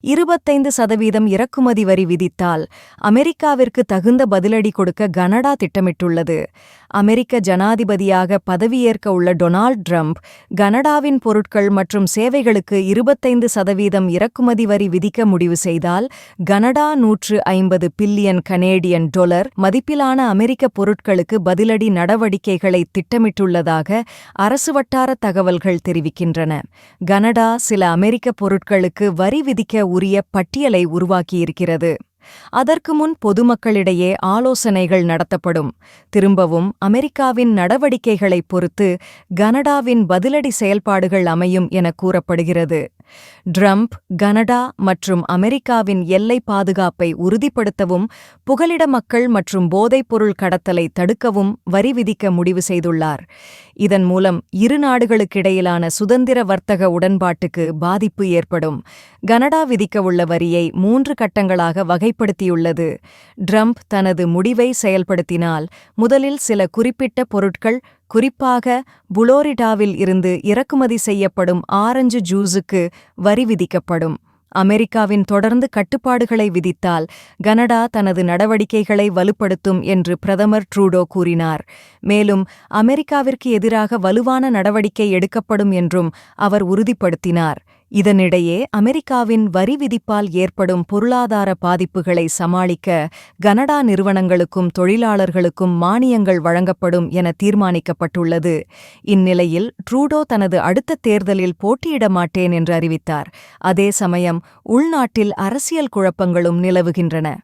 25% இறக்குமதி வரி விதித்தால் அமெரிக்காவிற்கு தகுந்த பதிலடி கொடுக்க கனடா திட்டமிட்டுள்ளது. அமெரிக்க ஜனாதிபதியாக பதவியேற்க உள்ள டொனால்ட் ட்ரம்ப் கனடாவின் பொருட்கள் மற்றும் சேவைகளுக்கு 25% இறக்குமதி வரி விதிக்க முடிவு செய்தால் கனடா 150 பில்லியன் கனேடியன் டாலர் மதிப்பிலான அமெரிக்க பொருட்களுக்கு பதிலடி நடவடிக்கைகளை திட்டமிட்டுள்ளதாக அரசு வட்டார தகவல்கள் தெரிவிக்கின்றன. கனடா சில அமெரிக்க பொருட்களுக்கு வரி விதிக்க உரிய பட்டியலை உருவாக்கியிருக்கிறது. அதற்கு முன் பொதுமக்களிடையே ஆலோசனைகள் நடத்தப்படும். திரும்பவும் அமெரிக்காவின் நடவடிக்கைகளைப் பொறுத்து கனடாவின் பதிலடி செயல்பாடுகள் அமையும் என கூறப்படுகிறது. ட்ரம்ப் கனடா மற்றும் அமெரிக்காவின் எல்லை பாதுகாப்பை உறுதிப்படுத்தவும் புகலிட மக்கள் மற்றும் போதைப்பொருள் கடத்தலை தடுக்கவும் வரி விதிக்க முடிவு செய்துள்ளார். இதன் மூலம் இரு நாடுகளுக்கிடையிலான சுதந்திர வர்த்தக உடன்பாட்டுக்கு பாதிப்பு ஏற்படும். கனடா விதிக்கவுள்ள வரியை 3 கட்டங்களாக வகைப்படுத்தியுள்ளது. ட்ரம்ப் தனது முடிவை செயல்படுத்தினால் முதலில் சில குறிப்பிட்ட பொருட்கள், குறிப்பாக புளோரிடாவில் இருந்து இறக்குமதி செய்யப்படும் ஆரஞ்சு ஜூஸுக்கு வரி விதிக்கப்படும். அமெரிக்காவின் தொடர்ந்து கட்டுப்பாடுகளை விதித்தால் கனடா தனது நடவடிக்கைகளை வலுப்படுத்தும் என்று பிரதமர் ட்ரூடோ கூறினார். மேலும் அமெரிக்காவிற்கு எதிராக வலுவான நடவடிக்கை எடுக்கப்படும் என்றும் அவர் உறுதிப்படுத்தினார். இதனிடையே அமெரிக்காவின் வரி விதிப்பால் ஏற்படும் பொருளாதார பாதிப்புகளை சமாளிக்க கனடா நிறுவனங்களுக்கும் தொழிலாளர்களுக்கும் மானியங்கள் வழங்கப்படும் என தீர்மானிக்கப்பட்டுள்ளது. இந்நிலையில் ட்ரூடோ தனது அடுத்த தேர்தலில் போட்டியிட மாட்டேன் என்று அறிவித்தார். அதே சமயம் உள்நாட்டில் அரசியல் குழப்பங்களும் நிலவுகின்றன.